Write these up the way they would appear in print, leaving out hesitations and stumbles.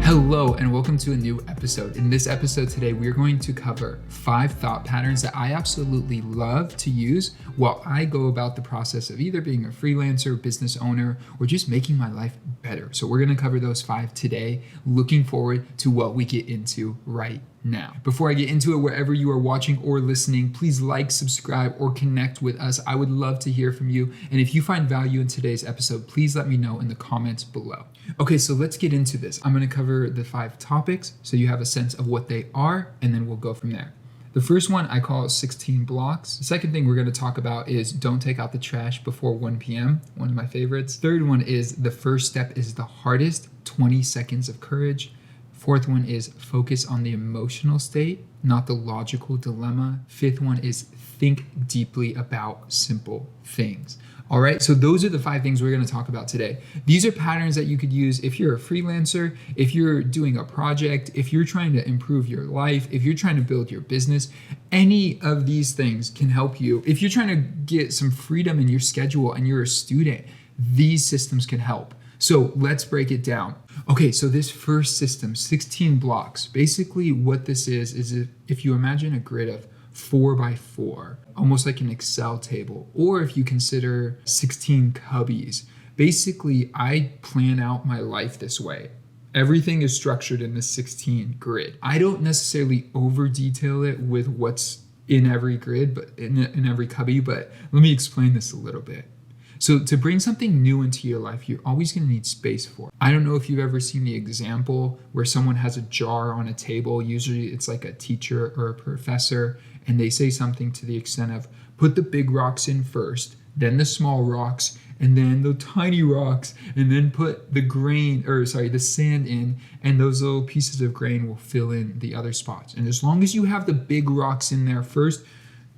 Hello and welcome to a new episode. In this episode today, we're going to cover 5 thought patterns that I absolutely love to use while I go about the process of either being a freelancer, business owner, or just making my life better. So we're going to cover those 5 today. Looking forward to what we get into right now. Before I get into it, wherever you are watching or listening, please like, subscribe, or connect with us. I would love to hear from you. And if you find value in today's episode, please let me know in the comments below. Okay, so let's get into this. I'm going to cover the 5 topics so you have a sense of what they are, and then we'll go from there. The first one I call 16 blocks. The second thing we're going to talk about is don't take out the trash before 1 p.m., one of my favorites. Third one is the first step is the hardest, 20 seconds of courage. Fourth one is focus on the emotional state, not the logical dilemma. Fifth one is think deeply about simple things. All right, so those are the 5 things we're going to talk about today. These are patterns that you could use if you're a freelancer, if you're doing a project, if you're trying to improve your life, if you're trying to build your business. Any of these things can help you. If you're trying to get some freedom in your schedule and you're a student, these systems can help. So let's break it down. Okay, so this first system, 16 blocks, basically what this is if you imagine a grid of 4 by 4, almost like an Excel table, or if you consider 16 cubbies, basically I plan out my life this way. Everything is structured in the 16 grid. I don't necessarily over detail it with what's in every grid, but in every cubby, but let me explain this a little bit. So to bring something new into your life, you're always going to need space for it. I don't know if you've ever seen the example where someone has a jar on a table. Usually it's like a teacher or a professor, and they say something to the extent of put the big rocks in first, then the small rocks, and then the tiny rocks, and then put the sand in, and those little pieces of grain will fill in the other spots. And as long as you have the big rocks in there first,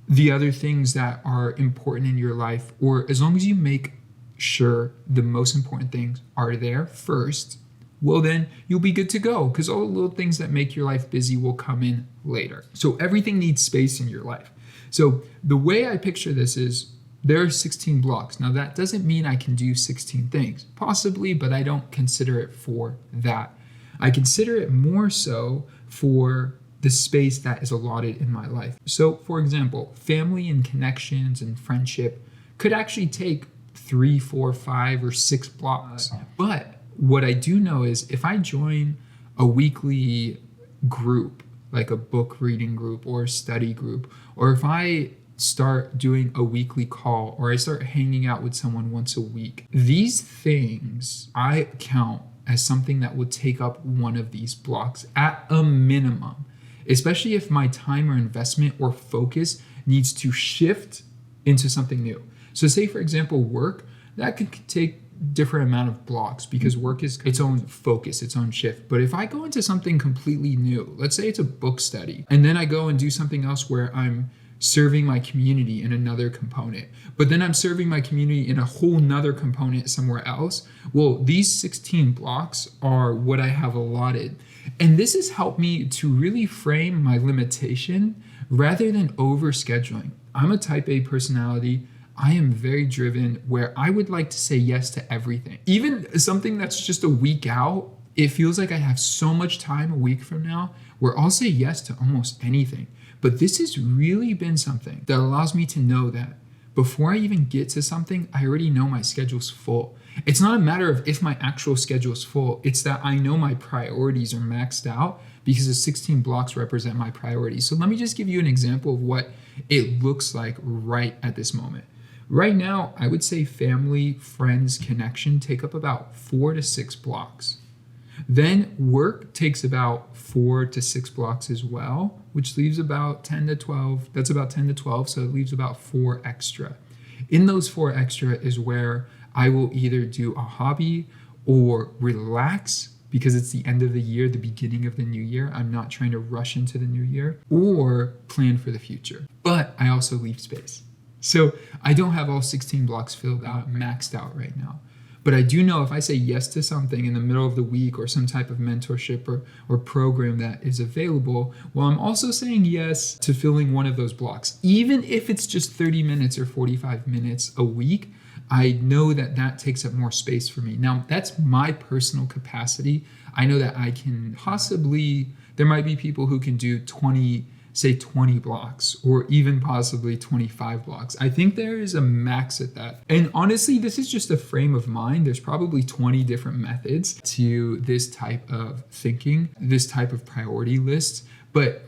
the other things that are important in your life, or as long as you make sure the most important things are there first, well then you'll be good to go, because all the little things that make your life busy will come in later. So everything needs space in your life. So the way I picture this is there are 16 blocks. Now that doesn't mean I can do 16 things, possibly, but I don't consider it for that. I consider it more so for the space that is allotted in my life. So for example, family and connections and friendship could actually take 3, 4, 5, or 6 blocks. But what I do know is if I join a weekly group, like a book reading group or a study group, or if I start doing a weekly call, or I start hanging out with someone once a week, these things I count as something that would take up one of these blocks at a minimum. Especially if my time or investment or focus needs to shift into something new. So say, for example, work, that could take different amount of blocks because work is its own focus, its own shift. But if I go into something completely new, let's say it's a book study, and then I go and do something else where I'm serving my community in another component, but then I'm serving my community in a whole nother component somewhere else, well, these 16 blocks are what I have allotted. And this has helped me to really frame my limitation rather than overscheduling. I'm a type A personality. I am very driven where I would like to say yes to everything. Even something that's just a week out, it feels like I have so much time a week from now where I'll say yes to almost anything. But this has really been something that allows me to know that before I even get to something, I already know my schedule's full. It's not a matter of if my actual schedule is full, it's that I know my priorities are maxed out because the 16 blocks represent my priorities. So let me just give you an example of what it looks like right at this moment. Right now, I would say family, friends, connection take up about 4 to 6 blocks. Then work takes about 4 to 6 blocks as well, which leaves about 10 to 12. That's about 10 to 12, so it leaves about 4 extra. In those 4 extra is where I will either do a hobby or relax because it's the end of the year, the beginning of the new year. I'm not trying to rush into the new year, or plan for the future. But I also leave space. So I don't have all 16 blocks filled out, maxed out right now. But I do know if I say yes to something in the middle of the week or some type of mentorship or program that is available, well, I'm also saying yes to filling one of those blocks. Even if it's just 30 minutes or 45 minutes a week, I know that that takes up more space for me. Now, that's my personal capacity. I know that I can possibly, there might be people who can do 20 blocks or even possibly 25 blocks. I think there is a max at that. And honestly, this is just a frame of mind. There's probably 20 different methods to this type of thinking, this type of priority list. But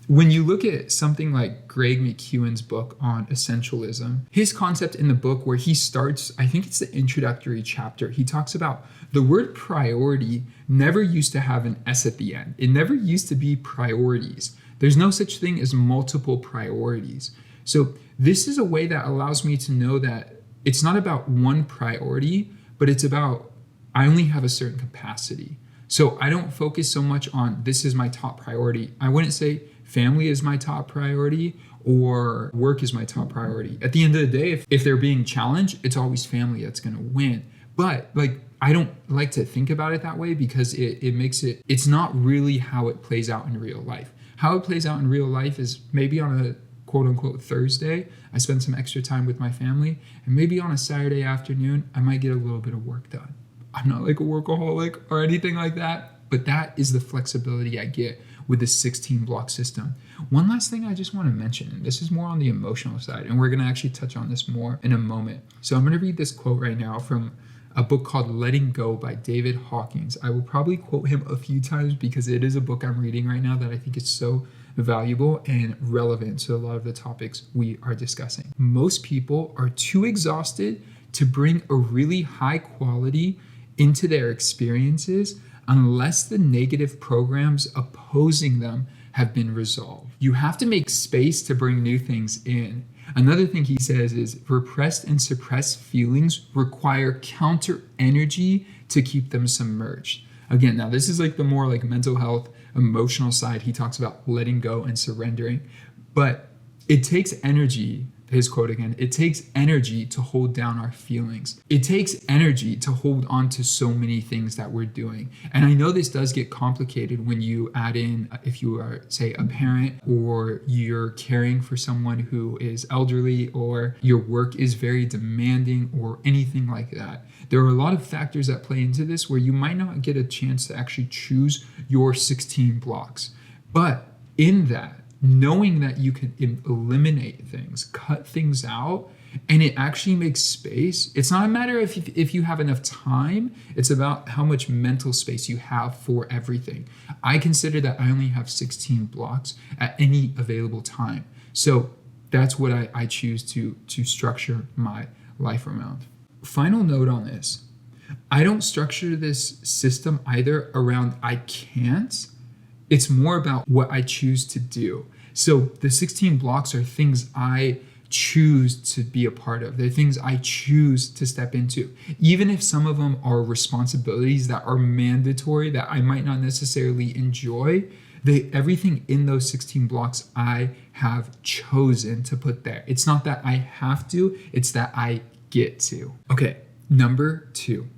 when you look at something like Greg McKeown's book on essentialism, his concept in the book where he starts, I think it's the introductory chapter, he talks about the word priority never used to have an S at the end. It never used to be priorities. There's no such thing as multiple priorities. So this is a way that allows me to know that it's not about one priority, but it's about I only have a certain capacity. So I don't focus so much on this is my top priority. I wouldn't say family is my top priority or work is my top priority. At the end of the day, if they're being challenged, it's always family that's going to win. But I don't like to think about it that way because it makes it's not really how it plays out in real life. How it plays out in real life is maybe on a quote unquote Thursday, I spend some extra time with my family, and maybe on a Saturday afternoon, I might get a little bit of work done. I'm not like a workaholic or anything like that, but that is the flexibility I get with the 16 block system. One last thing I just want to mention, and this is more on the emotional side, and we're going to actually touch on this more in a moment. So I'm going to read this quote right now from a book called Letting Go by David Hawkins. I will probably quote him a few times because it is a book I'm reading right now that I think is so valuable and relevant to a lot of the topics we are discussing. Most people are too exhausted to bring a really high quality into their experiences unless the negative programs opposing them have been resolved. You have to make space to bring new things in. Another thing he says is repressed and suppressed feelings require counter energy to keep them submerged. Again, now this is like the more like mental health, emotional side. He talks about letting go and surrendering, but it takes energy. His quote again, it takes energy to hold down our feelings. It takes energy to hold on to so many things that we're doing. And I know this does get complicated when you add in, if you are, say, a parent or you're caring for someone who is elderly or your work is very demanding or anything like that. There are a lot of factors that play into this where you might not get a chance to actually choose your 16 blocks. But in that, knowing that you can eliminate things, cut things out, and it actually makes space. It's not a matter of if you have enough time, it's about how much mental space you have for everything. I consider that I only have 16 blocks at any available time. So that's what I choose to structure my life around. Final note on this, I don't structure this system either around I can't. It's more about what I choose to do. So the 16 blocks are things I choose to be a part of. They're things I choose to step into. Even if some of them are responsibilities that are mandatory that I might not necessarily enjoy, everything in those 16 blocks I have chosen to put there. It's not that I have to, it's that I get to. Okay, number 2.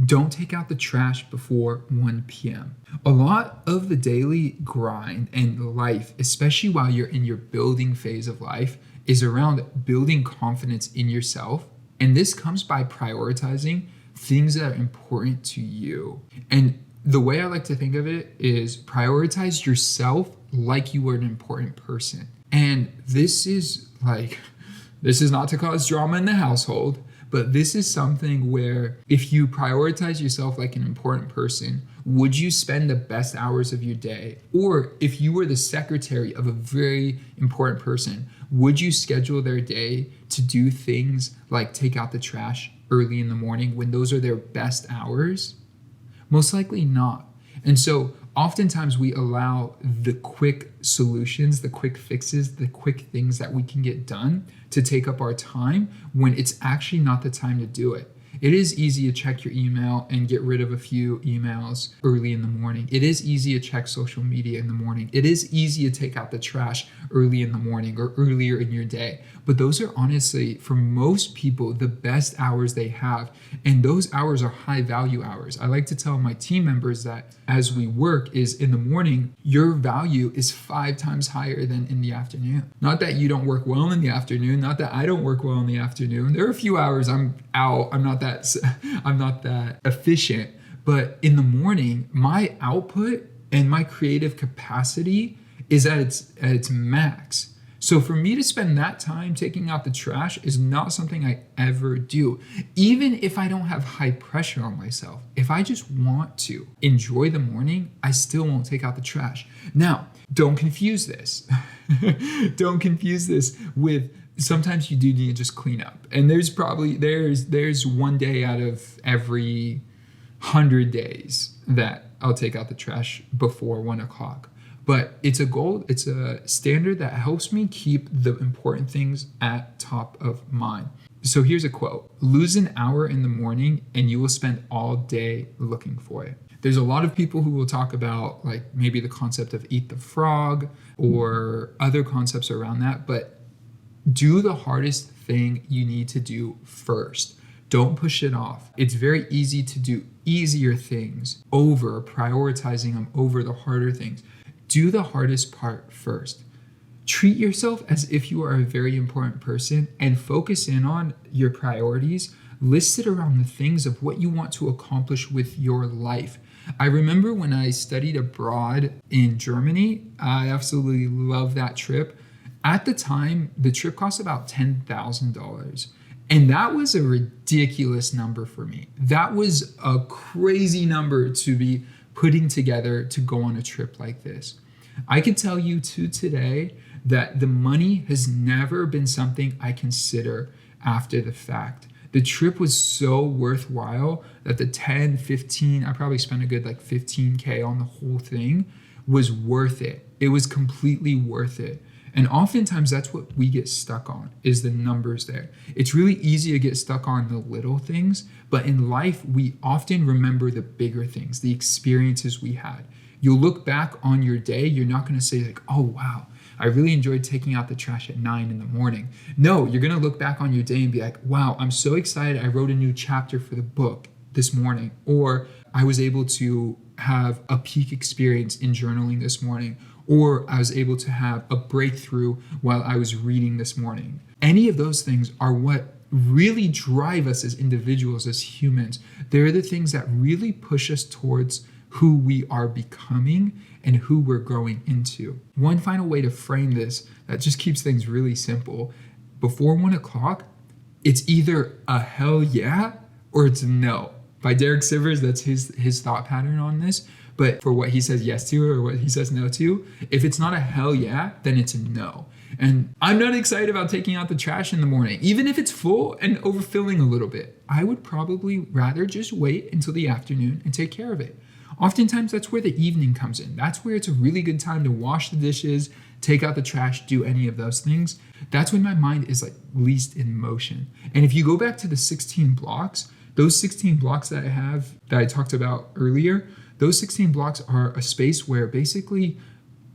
Don't take out the trash before 1 p.m. A lot of the daily grind and life, especially while you're in your building phase of life, is around building confidence in yourself. And this comes by prioritizing things that are important to you. And the way I like to think of it is prioritize yourself like you were an important person. And this is not to cause drama in the household, but this is something where if you prioritize yourself like an important person, would you spend the best hours of your day? Or if you were the secretary of a very important person, would you schedule their day to do things like take out the trash early in the morning when those are their best hours? Most likely not. And so oftentimes we allow the quick solutions, the quick fixes, the quick things that we can get done to take up our time when it's actually not the time to do it. It is easy to check your email and get rid of a few emails early in the morning. It is easy to check social media in the morning. It is easy to take out the trash early in the morning or earlier in your day. But those are honestly, for most people, the best hours they have. And those hours are high value hours. I like to tell my team members that as we work is in the morning, your value is 5 times higher than in the afternoon. Not that you don't work well in the afternoon, not that I don't work well in the afternoon. There are a few hours I'm out, I'm not that efficient, but in the morning, my output and my creative capacity is at its max. So for me to spend that time taking out the trash is not something I ever do. Even if I don't have high pressure on myself, if I just want to enjoy the morning, I still won't take out the trash. Now, don't confuse this. Don't confuse this with sometimes you do need to just clean up. And there's one day out of every 100 days that I'll take out the trash before 1 o'clock. But it's a standard that helps me keep the important things at top of mind. So here's a quote: lose an hour in the morning and you will spend all day looking for it. There's a lot of people who will talk about like maybe the concept of eat the frog or other concepts around that, but do the hardest thing you need to do first. Don't push it off. It's very easy to do easier things over prioritizing them over the harder things. Do the hardest part first. Treat yourself as if you are a very important person and focus in on your priorities. List it around the things of what you want to accomplish with your life. I remember when I studied abroad in Germany, I absolutely love that trip. At the time, the trip cost about $10,000. And that was a ridiculous number for me. That was a crazy number to be putting together to go on a trip like this. I can tell you today that the money has never been something I consider after the fact. The trip was so worthwhile that the 10, 15, I probably spent a good like 15K on the whole thing was worth it. It was completely worth it. And oftentimes that's what we get stuck on is the numbers there. It's really easy to get stuck on the little things, but in life, we often remember the bigger things, the experiences we had. You'll look back on your day, you're not gonna say like, oh wow, I really enjoyed taking out the trash at 9 in the morning. No, you're gonna look back on your day and be like, wow, I'm so excited I wrote a new chapter for the book this morning, or I was able to have a peak experience in journaling this morning, or I was able to have a breakthrough while I was reading this morning. Any of those things are what really drive us as individuals, as humans. They're the things that really push us towards who we are becoming and who we're growing into. One final way to frame this that just keeps things really simple. Before 1 o'clock, it's either a hell yeah or it's no. By Derek Sivers, that's his thought pattern on this. But for what he says yes to or what he says no to, if it's not a hell yeah, then it's a no. And I'm not excited about taking out the trash in the morning, even if it's full and overfilling a little bit. I would probably rather just wait until the afternoon and take care of it. Oftentimes, that's where the evening comes in. That's where it's a really good time to wash the dishes, take out the trash, do any of those things. That's when my mind is like least in motion. And if you go back to the 16 blocks, those 16 blocks that I talked about earlier, those 16 blocks are a space where basically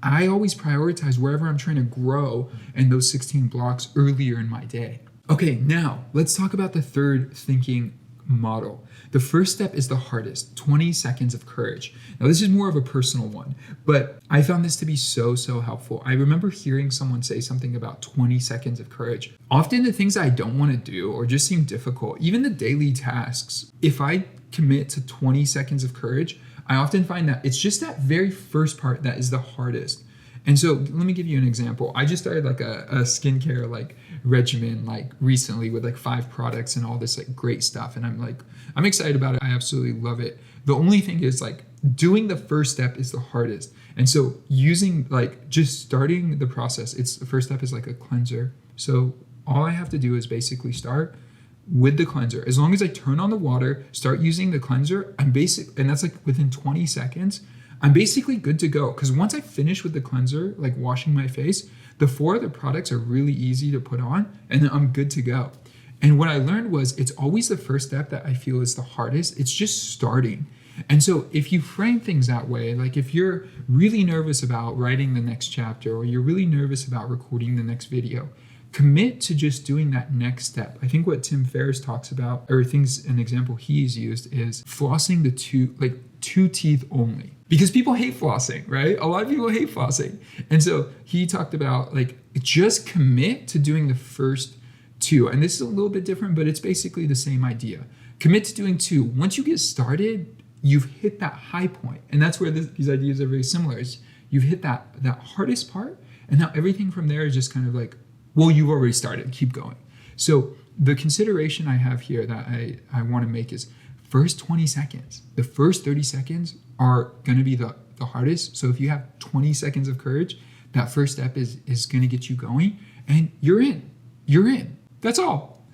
I always prioritize wherever I'm trying to grow in those 16 blocks earlier in my day. Okay, now let's talk about the third thinking model. The first step is the hardest, 20 seconds of courage. Now this is more of a personal one, but I found this to be so helpful. I remember hearing someone say something about 20 seconds of courage. Often the things I don't want to do or just seem difficult, even the daily tasks, if I commit to 20 seconds of courage, I often find that it's just that very first part that is the hardest. And so let me give you an example. I just started like a skincare like regimen like recently with like 5 products and all this like great stuff. And I'm excited about it. I absolutely love it. The only thing is like doing the first step is the hardest. And so using like just starting the process, the first step is like a cleanser. So all I have to do is basically start with the cleanser. As long as I turn on the water, start using the cleanser, and that's like within 20 seconds, I'm basically good to go. Because once I finish with the cleanser, like washing my face, the 4 other products are really easy to put on, and then I'm good to go. And what I learned was it's always the first step that I feel is the hardest. It's just starting. And so if you frame things that way, like if you're really nervous about writing the next chapter, or you're really nervous about recording the next video, commit to just doing that next step. I think what Tim Ferriss talks about, or an example he's used, is flossing the two teeth only. Because people hate flossing, right? A lot of people hate flossing. And so he talked about just commit to doing the first two. And this is a little bit different, but it's basically the same idea. Commit to doing two. Once you get started, you've hit that high point. And that's where these ideas are very similar. Is you've hit that hardest part, and now everything from there is just kind of like, well, you've already started, keep going. So the consideration I have here that I want to make is first 20 seconds. The first 30 seconds are going to be the hardest. So if you have 20 seconds of courage, that first step is going to get you going, and you're in. That's all.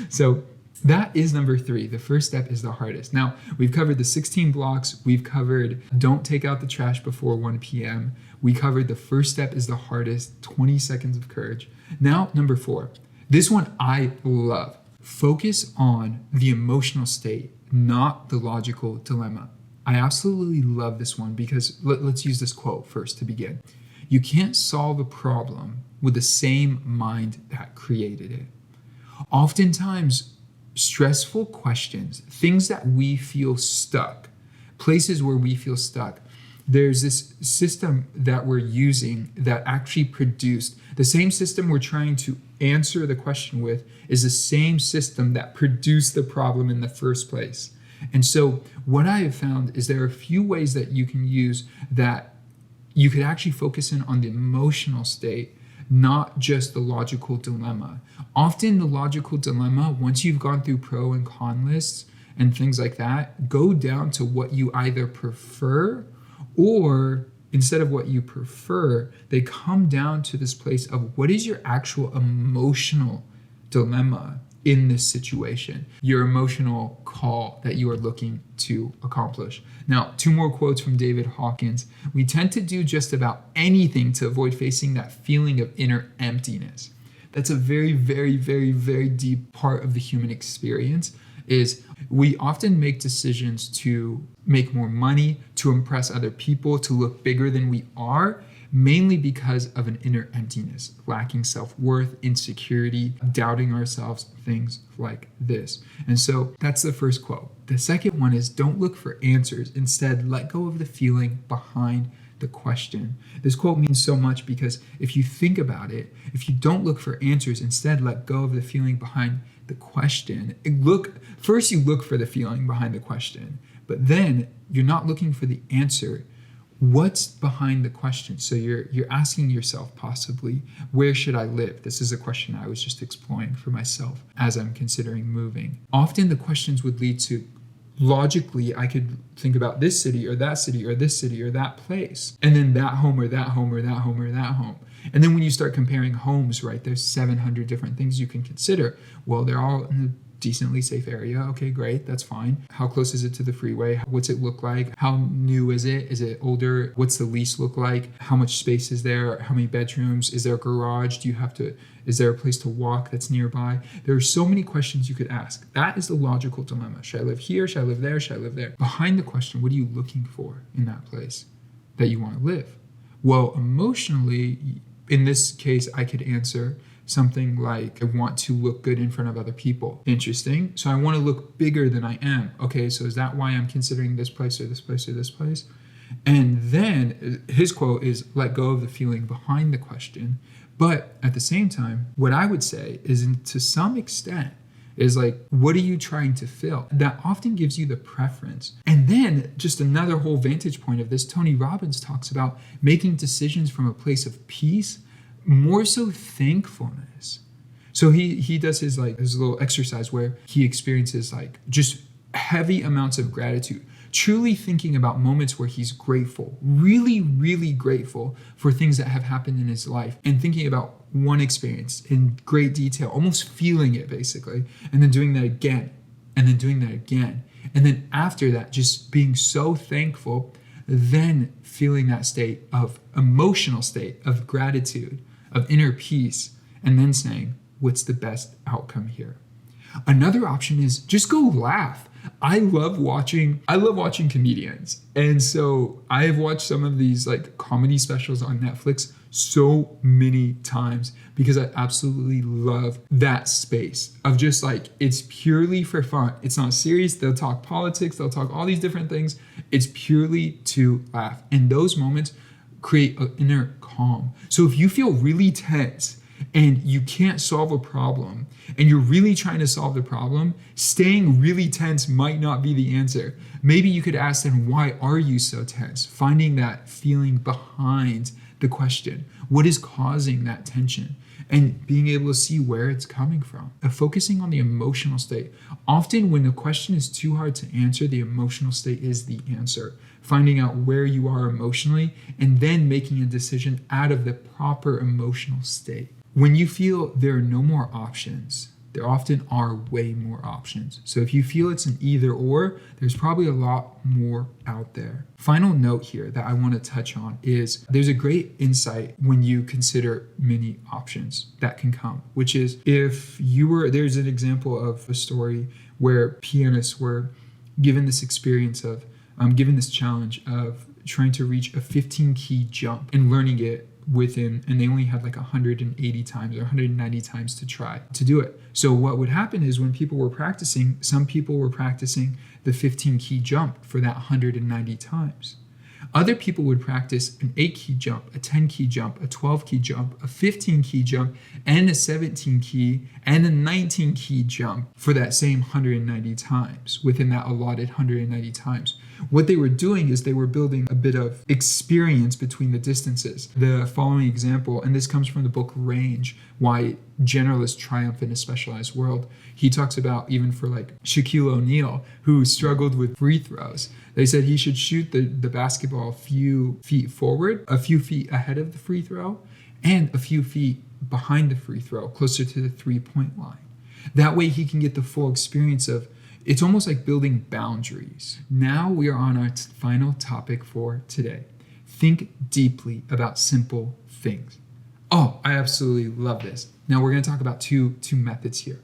So that is number 3. The first step is the hardest. Now, we've covered the 16 blocks. We've covered don't take out the trash before 1 p.m. We covered the first step is the hardest, 20 seconds of courage. Now, number 4. This one I love. Focus on the emotional state, not the logical dilemma. I absolutely love this one because let's use this quote first to begin. You can't solve a problem with the same mind that created it. Oftentimes, stressful questions, things that we feel stuck, places where we feel stuck, there's this system that we're using that actually produced, the same system we're trying to answer the question with is the same system that produced the problem in the first place. And so what I have found is there are a few ways that you can use that you could actually focus in on the emotional state, not just the logical dilemma. Often the logical dilemma, once you've gone through pro and con lists and things like that, go down to what you either prefer, or instead of what you prefer, they come down to this place of what is your actual emotional dilemma in this situation, your emotional call that you are looking to accomplish. Now, 2 more quotes from David Hawkins. We tend to do just about anything to avoid facing that feeling of inner emptiness. That's a very, very, very, very deep part of the human experience. Is we often make decisions to make more money, to impress other people, to look bigger than we are, mainly because of an inner emptiness, lacking self-worth, insecurity, doubting ourselves, things like this. And so that's the first quote. The second one is don't look for answers. Instead, let go of the feeling behind the question. This quote means so much because if you think about it, if you don't look for answers, instead let go of the feeling behind the question. First you look for the feeling behind the question, but then you're not looking for the answer. What's behind the question? So you're asking yourself possibly, where should I live? This is a question I was just exploring for myself as I'm considering moving. Often the questions would lead to, logically, I could think about this city or that city or this city or that place, and then that home or that home or that home or that home. And then when you start comparing homes, right, there's 700 different things you can consider. Well, they're all in a decently safe area. Okay, great, that's fine. How close is it to the freeway? What's it look like? How new is it? Is it older? What's the lease look like? How much space is there? How many bedrooms? Is there a garage? Is there a place to walk that's nearby? There are so many questions you could ask. That is the logical dilemma. Should I live here? Should I live there? Should I live there? Behind the question, what are you looking for in that place that you want to live? Well, emotionally, in this case, I could answer something like, I want to look good in front of other people. Interesting. So I want to look bigger than I am. Okay, so is that why I'm considering this place or this place or this place? And then his quote is, let go of the feeling behind the question. But at the same time, what I would say is, to some extent, is like, what are you trying to fill? That often gives you the preference. And then just another whole vantage point of this, Tony Robbins talks about making decisions from a place of peace, more so thankfulness. So he does his little exercise where he experiences just heavy amounts of gratitude, truly thinking about moments where he's grateful, really, really grateful for things that have happened in his life, and thinking about one experience in great detail, almost feeling it basically, and then doing that again, and then doing that again. And then after that, just being so thankful, then feeling that emotional state of gratitude, of inner peace, and then saying, what's the best outcome here. Another option is just go laugh. I love watching comedians. And so I've watched some of these like comedy specials on Netflix so many times because I absolutely love that space of just like, it's purely for fun. It's not serious. They'll talk politics. They'll talk all these different things. It's purely to laugh. And those moments create an inner calm. So if you feel really tense and you can't solve a problem and you're really trying to solve the problem, staying really tense might not be the answer. Maybe you could ask them, why are you so tense? Finding that feeling behind the question. What is causing that tension? And being able to see where it's coming from. Focusing on the emotional state. Often when the question is too hard to answer, the emotional state is the answer. Finding out where you are emotionally and then making a decision out of the proper emotional state. When you feel there are no more options, there often are way more options. So if you feel it's an either or, there's probably a lot more out there. Final note here that I want to touch on is there's a great insight when you consider many options that can come, which is there's an example of a story where pianists were given this experience of, given this challenge of trying to reach a 15-key jump and learning it and they only had like 180 times or 190 times to try to do it. So what would happen is when people were practicing, some people were practicing the 15-key jump for that 190 times. Other people would practice an 8-key jump, a 10-key jump, a 12-key jump, a 15-key jump, and a 17-key and a 19-key jump for that same 190 times within that allotted 190 times. What they were doing is they were building a bit of experience between the distances. The following example, and this comes from the book Range, Why Generalists Triumph in a Specialized World. He talks about even for like Shaquille O'Neal, who struggled with free throws. They said he should shoot the basketball a few feet forward, a few feet ahead of the free throw, and a few feet behind the free throw, closer to the 3-point line. That way he can get the full experience of, it's almost like building boundaries. Now we are on our final topic for today. Think deeply about simple things. Oh, I absolutely love this. Now we're going to talk about two methods here.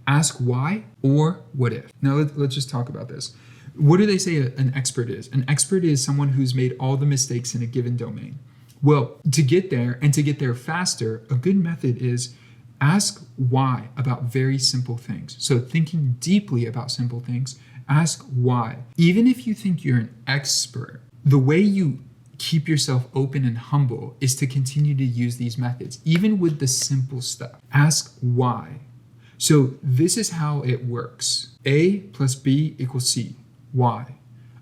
Ask why or what if. Now let's just talk about this. What do they say an expert is? An expert is someone who's made all the mistakes in a given domain. Well, to get there and to get there faster, a good method is ask why about very simple things. So thinking deeply about simple things, ask why. Even if you think you're an expert, the way you keep yourself open and humble is to continue to use these methods, even with the simple stuff. Ask why. So this is how it works. A plus B equals C. Why?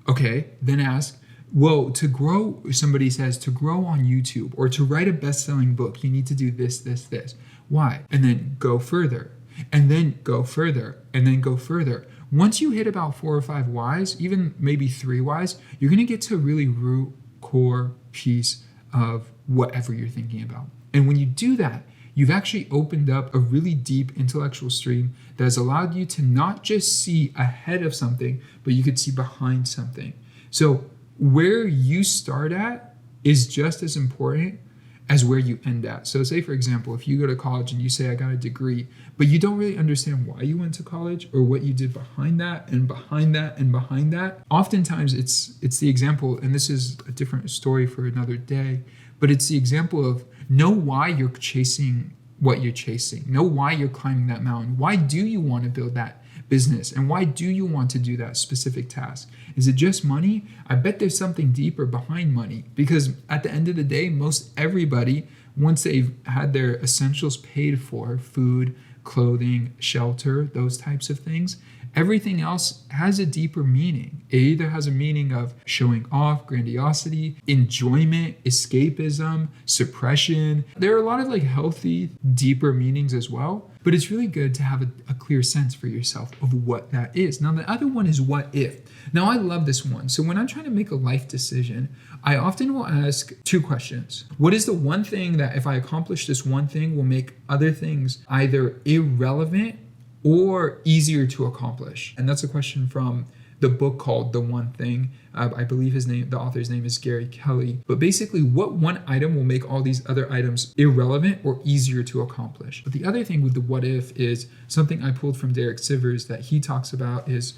Okay, then ask, well, to grow, somebody says to grow on YouTube or to write a best-selling book, you need to do this, this, this. Why? And then go further, and then go further, and then go further. Once you hit about 4 or 5 whys, even maybe 3 whys, you're going to get to a really root core piece of whatever you're thinking about. And when you do that, you've actually opened up a really deep intellectual stream that has allowed you to not just see ahead of something, but you could see behind something. So where you start at is just as important as where you end at. So say, for example, if you go to college and you say, I got a degree, but you don't really understand why you went to college or what you did behind that and behind that and behind that. Oftentimes it's the example, and this is a different story for another day, but it's the example of know why you're chasing what you're chasing. Know why you're climbing that mountain. Why do you want to build that business? And why do you want to do that specific task? Is it just money? I bet there's something deeper behind money, because at the end of the day, most everybody, once they've had their essentials paid for, food, clothing, shelter, those types of things, everything else has a deeper meaning. It either has a meaning of showing off, grandiosity, enjoyment, escapism, suppression. There are a lot of like healthy, deeper meanings as well, but it's really good to have a clear sense for yourself of what that is. Now, the other one is what if. Now, I love this one. So when I'm trying to make a life decision, I often will ask 2 questions. What is the one thing that if I accomplish this one thing will make other things either irrelevant or easier to accomplish? And that's a question from the book called The One Thing. I believe the author's name is Gary Kelly. But basically, what one item will make all these other items irrelevant or easier to accomplish. But the other thing with the what if is something I pulled from Derek Sivers that he talks about is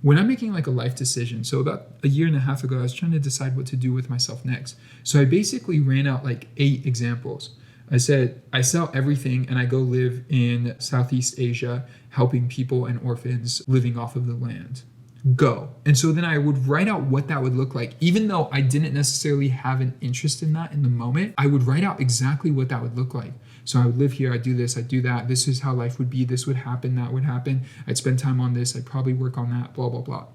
when I'm making like a life decision. So about a year and a half ago, I was trying to decide what to do with myself next. So I basically ran out like 8 examples. I said, I sell everything and I go live in Southeast Asia, helping people and orphans living off of the land. Go. And so then I would write out what that would look like. Even though I didn't necessarily have an interest in that in the moment, I would write out exactly what that would look like. So I would live here, I'd do this, I'd do that. This is how life would be. This would happen, that would happen. I'd spend time on this. I'd probably work on that, blah, blah, blah.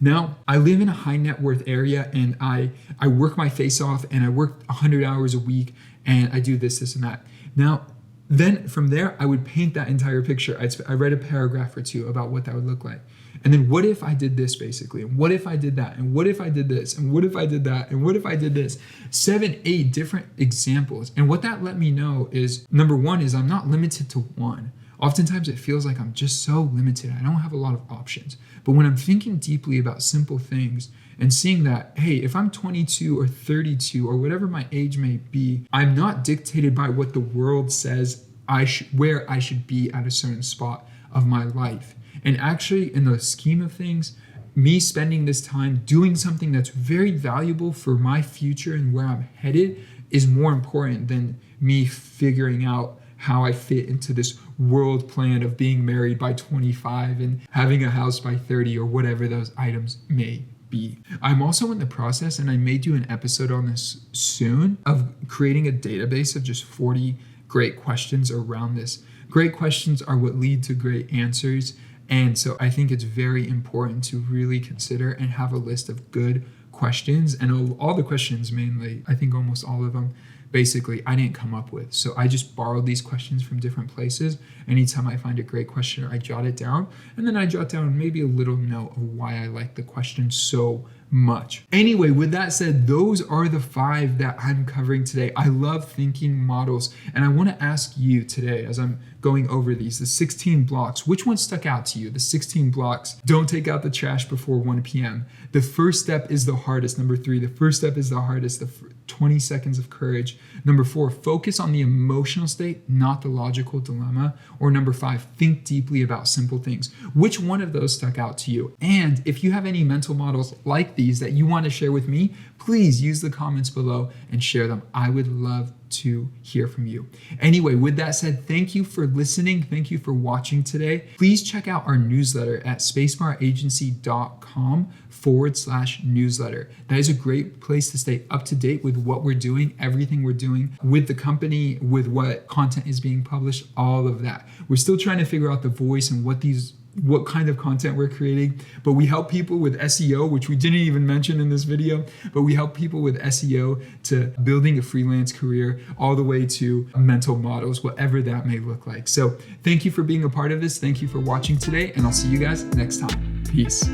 Now, I live in a high net worth area and I work my face off and I work 100 hours a week and I do this, and that. Now, then from there, I would paint that entire picture. I read a paragraph or two about what that would look like. And then what if I did this basically? And what if I did that? And what if I did this? And what if I did that? And what if I did this? 7, 8 different examples. And what that let me know is, number one is I'm not limited to one. Oftentimes it feels like I'm just so limited. I don't have a lot of options. But when I'm thinking deeply about simple things and seeing that, hey, if I'm 22 or 32 or whatever my age may be, I'm not dictated by what the world says where I should be at a certain spot of my life. And actually, in the scheme of things, me spending this time doing something that's very valuable for my future and where I'm headed is more important than me figuring out how I fit into this world plan of being married by 25 and having a house by 30 or whatever those items may be. I'm also in the process, and I may do an episode on this soon, of creating a database of just 40 great questions around this. Great questions are what lead to great answers. And so I think it's very important to really consider and have a list of good questions. And all the questions, mainly, I think almost all of them, basically, I didn't come up with. So I just borrowed these questions from different places. Anytime I find a great question, I jot it down. And then I jot down maybe a little note of why I like the question so much. Anyway, with that said, those are the 5 that I'm covering today. I love thinking models. And I want to ask you today, as I'm going over these, the 16 blocks, which one stuck out to you? The 16 blocks. Don't take out the trash before 1 p.m. The first step is the hardest. Number 3, the first step is the hardest. The 20 seconds of courage. Number 4, focus on the emotional state, not the logical dilemma. Or number 5, think deeply about simple things. Which one of those stuck out to you? And if you have any mental models like these that you want to share with me, please use the comments below and share them. I would love to hear from you. Anyway, with that said, thank you for listening. Thank you for watching today. Please check out our newsletter at spacemaragency.com/newsletter. That is a great place to stay up to date with what we're doing, everything we're doing with the company, with what content is being published, all of that. We're still trying to figure out the voice and what kind of content we're creating, but we help people with SEO, which we didn't even mention in this video, but we help people with SEO to building a freelance career all the way to mental models, whatever that may look like. So thank you for being a part of this. Thank you for watching today, and I'll see you guys next time. Peace.